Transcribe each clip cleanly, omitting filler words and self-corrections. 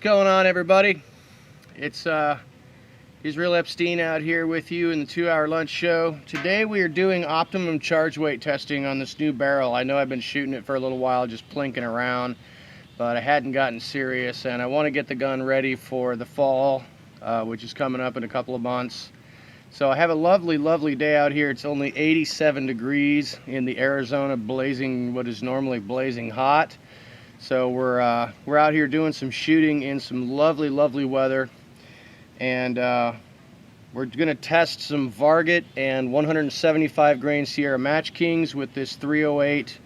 going on, everybody? It's Israel Epstein out here with you in the 2-hour lunch show. Today we are doing optimum charge weight testing on this new barrel. I know I've been shooting it for a little while, just plinking around, but I hadn't gotten serious, and I want to get the gun ready for the fall, which is coming up in a couple of months. So I have a lovely day out here. It's only 87 degrees in the Arizona, blazing, what is normally blazing hot. So we're out here doing some shooting in some lovely weather, and we're gonna test some Varget and 175 grain Sierra MatchKings with this 308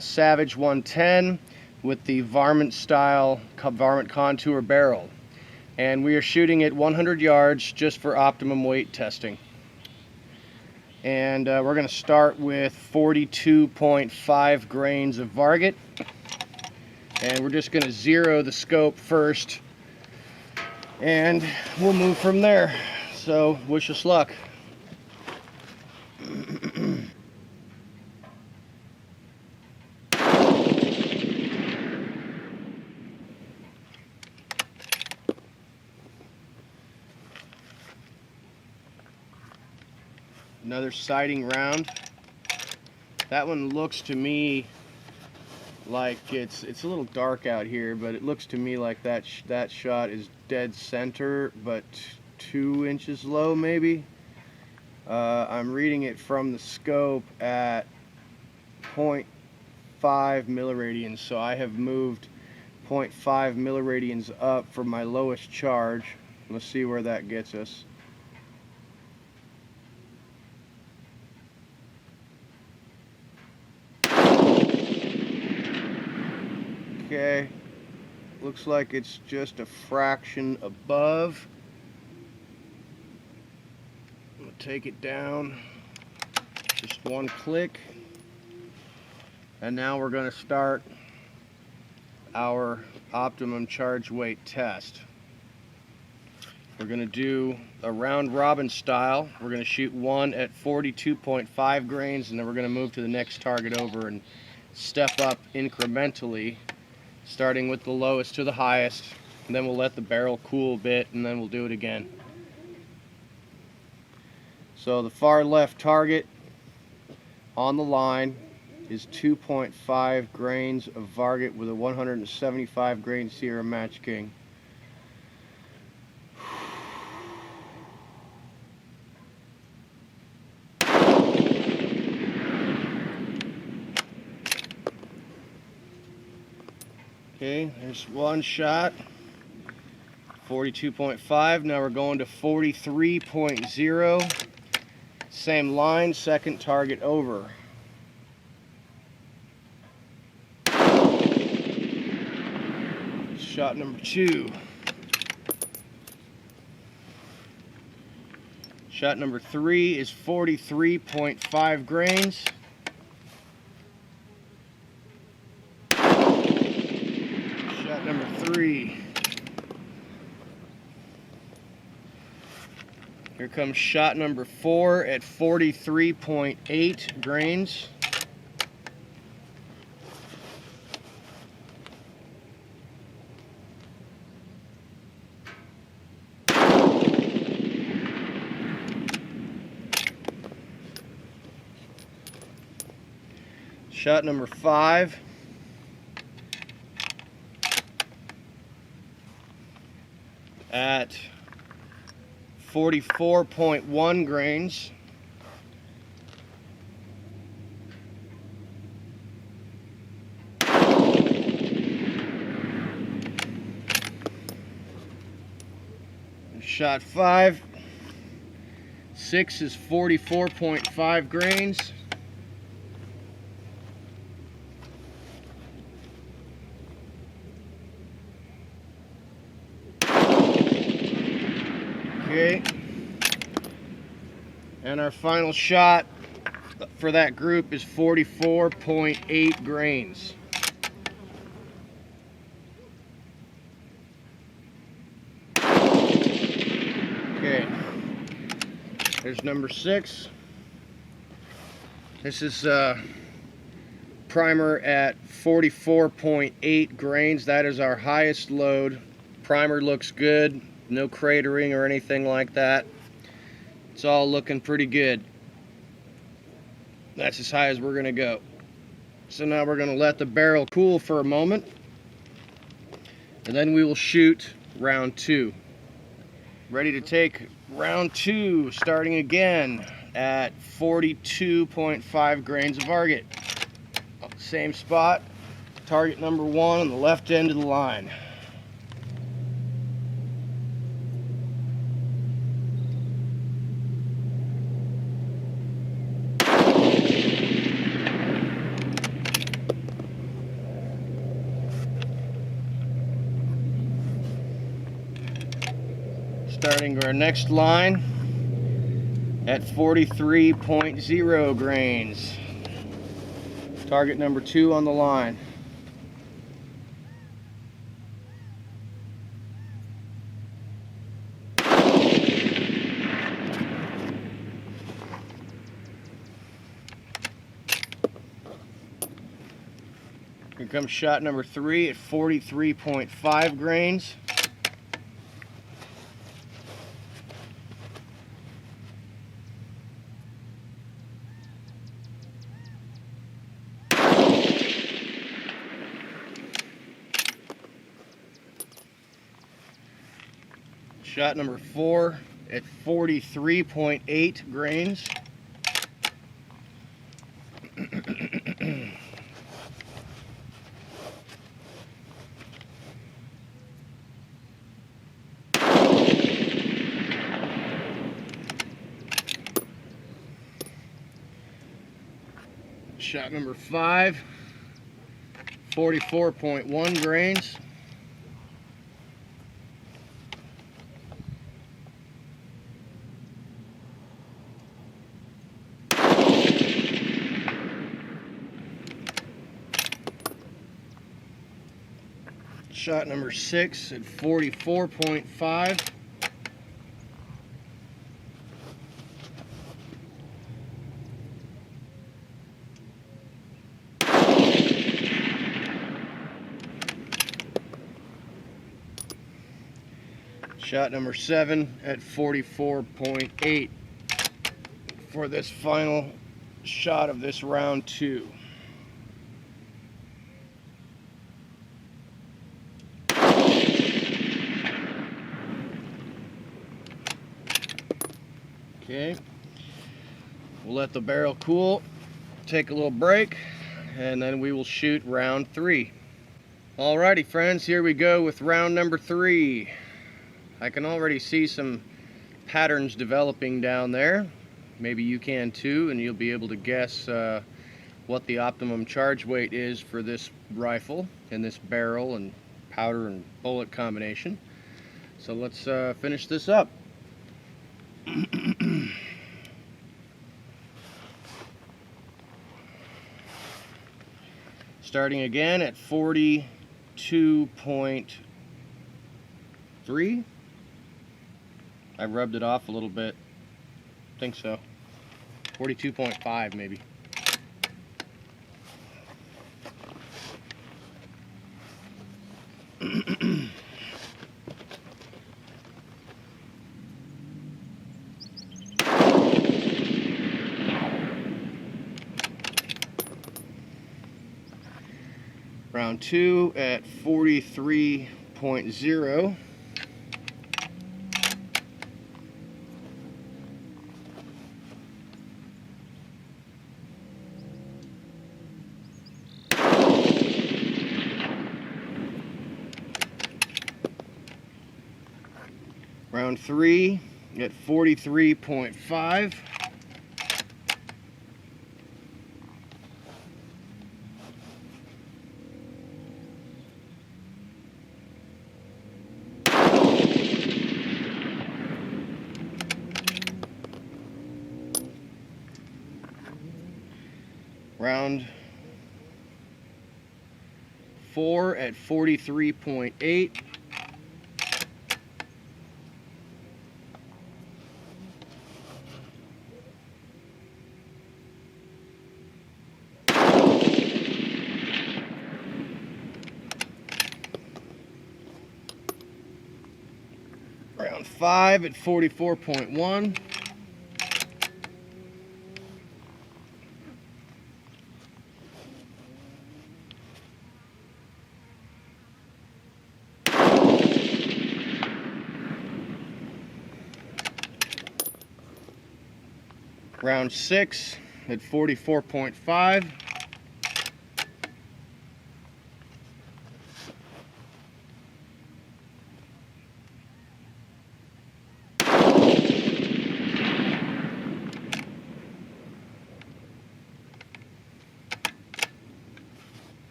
Savage 110 with the varmint style varmint contour barrel. And we are shooting at 100 yards just for optimum weight testing. And we're going to start with 42.5 grains of Varget. And we're just going to zero the scope first. And we'll move from there. So, wish us luck. Another sighting round. That one looks to me like it's a little dark out here, but it looks to me like that shot is dead center, but 2 inches low maybe. I'm reading it from the scope at 0.5 milliradians, so I have moved 0.5 milliradians up for my lowest charge. Let's see where that gets us. Okay, looks like it's just a fraction above. I'm gonna take it down, just one click, and now we're gonna start our optimum charge weight test. We're gonna do a round robin style. We're gonna shoot one at 42.5 grains, and then we're gonna move to the next target over and step up incrementally, starting with the lowest to the highest, and then we'll let the barrel cool a bit, and then we'll do it again. So the far left target on the line is 2.5 grains of Varget with a 175 grain Sierra MatchKing. Okay, there's one shot, 42.5. Now we're going to 43.0. Same line, second target over. Shot number 2. Shot number 3 is 43.5 grains. Number 3. Here comes shot number 4 at 43.8 grains. Shot number 5. At 44.1 grains. Shot 5. 6 is 44.5 grains. Okay, and our final shot for that group is 44.8 grains. Okay, there's number 6. This is primer at 44.8 grains. That is our highest load Primer looks good, no cratering or anything like that. It's all looking pretty good. That's as high as we're gonna go. So now we're gonna let the barrel cool for a moment, and then we will shoot round 2. Ready to take round 2, starting again at 42.5 grains of Varget. Same spot, target number 1 on the left end of the line. Starting our next line at 43.0 grains. Target number 2 on the line. Here comes shot number 3 at 43.5 grains. Shot number 4 at 43.8 grains. Shot number 5, 44.1 grains. Shot number 6 at 44.5. Shot number 7 at 44.8 for this final shot of this round 2. Okay, we'll let the barrel cool, take a little break, and then we will shoot round 3. Alrighty friends, here we go with round number 3. I can already see some patterns developing down there. Maybe you can too, and you'll be able to guess what the optimum charge weight is for this rifle and this barrel and powder and bullet combination. So let's finish this up. Starting again at 42.3. I rubbed it off a little bit. I think so. 42.5 maybe. Round 2 at 43.0. Round 3 at 43.5. Round 4 at 43.8. 5 at 44.1. Round 6 at 44.5.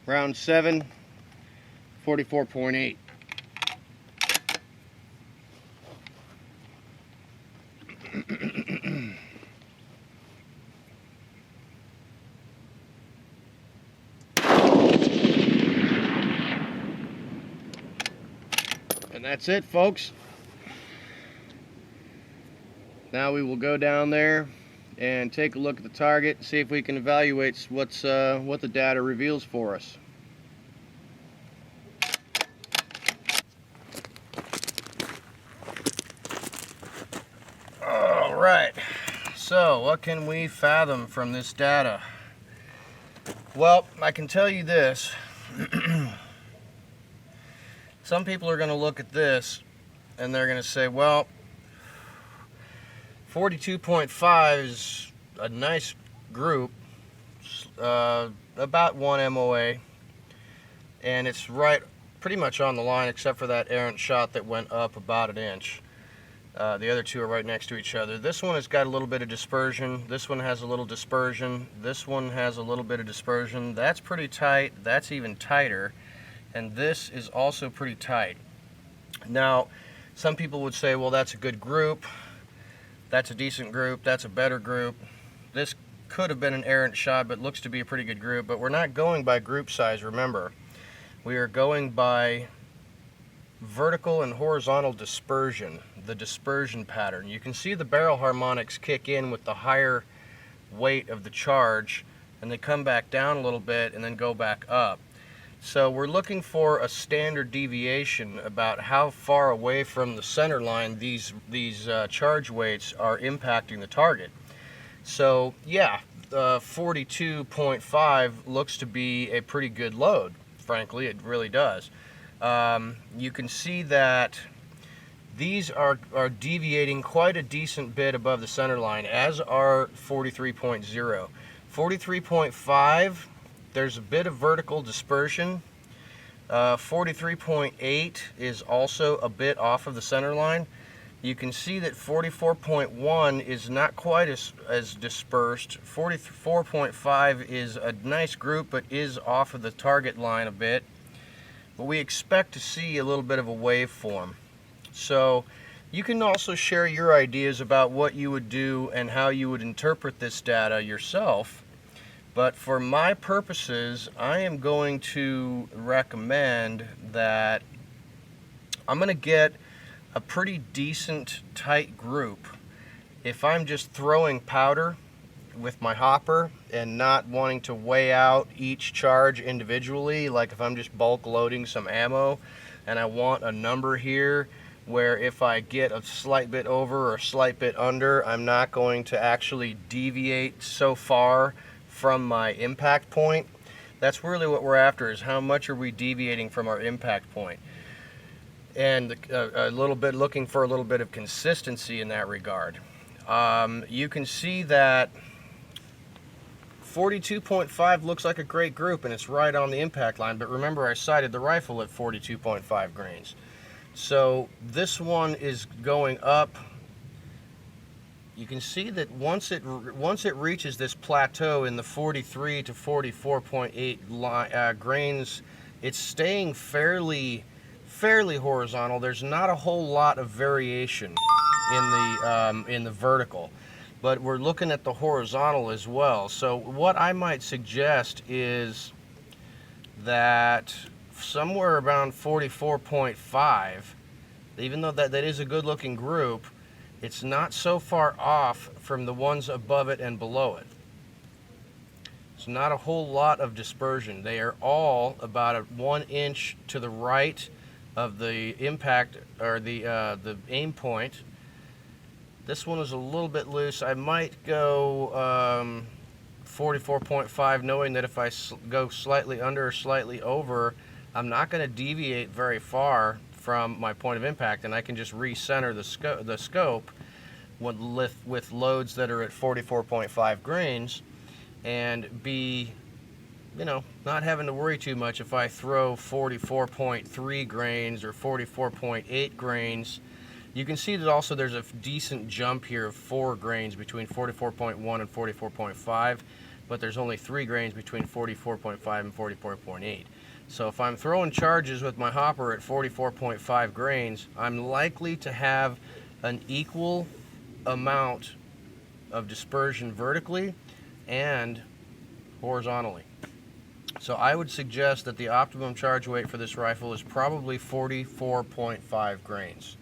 Round 7, 44.8. And that's it, folks. Now we will go down there and take a look at the target, see if we can evaluate what the data reveals for us. All right, so what can we fathom from this data? Well, I can tell you this. Some people are going to look at this and they're going to say, well, 42.5 is a nice group, about 1 MOA, and it's right pretty much on the line except for that errant shot that went up about an inch. The other two are right next to each other. This one has got a little bit of dispersion. This one has a little dispersion. This one has a little bit of dispersion. That's pretty tight. That's even tighter. And this is also pretty tight. Now, some people would say, well, that's a good group. That's a decent group. That's a better group. This could have been an errant shot, but looks to be a pretty good group. But we're not going by group size, remember. We are going by vertical and horizontal dispersion, the dispersion pattern. You can see the barrel harmonics kick in with the higher weight of the charge, and they come back down a little bit and then go back up. So we're looking for a standard deviation about how far away from the center line these charge weights are impacting the target. So yeah, 42.5 looks to be a pretty good load. Frankly, it really does. You can see that these are deviating quite a decent bit above the center line, as are 43.0. 43.5, there's a bit of vertical dispersion. 43.8 is also a bit off of the center line. You can see that 44.1 is not quite as dispersed. 44.5 is a nice group, but is off of the target line a bit. But we expect to see a little bit of a waveform. So you can also share your ideas about what you would do and how you would interpret this data yourself. But for my purposes, I am going to recommend that I'm going to get a pretty decent tight group. If I'm just throwing powder with my hopper and not wanting to weigh out each charge individually, like if I'm just bulk loading some ammo and I want a number here where if I get a slight bit over or a slight bit under, I'm not going to actually deviate so far from my impact point. That's really what we're after, is how much are we deviating from our impact point. And a little bit looking for a little bit of consistency in that regard. You can see that 42.5 looks like a great group and it's right on the impact line, but remember I sighted the rifle at 42.5 grains. So this one is going up. You can see that once it reaches this plateau in the 43 to 44.8 grains, it's staying fairly horizontal. There's not a whole lot of variation in the vertical, but we're looking at the horizontal as well. So what I might suggest is that somewhere around 44.5, even though that is a good looking group, it's not so far off from the ones above it and below it. It's not a whole lot of dispersion. They are all about 1 inch to the right of the impact, or the aim point. This one is a little bit loose. I might go 44.5, knowing that if I go slightly under or slightly over, I'm not going to deviate very far from my point of impact, and I can just recenter the scope with loads that are at 44.5 grains, and be, not having to worry too much if I throw 44.3 grains or 44.8 grains. You can see that also there's a decent jump here of 4 grains between 44.1 and 44.5, but there's only 3 grains between 44.5 and 44.8. So if I'm throwing charges with my hopper at 44.5 grains, I'm likely to have an equal amount of dispersion vertically and horizontally. So I would suggest that the optimum charge weight for this rifle is probably 44.5 grains.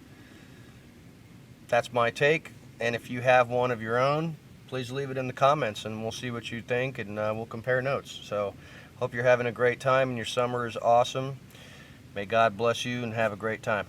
That's my take, and if you have one of your own, please leave it in the comments and we'll see what you think, and we'll compare notes. So hope you're having a great time and your summer is awesome. May God bless you and have a great time.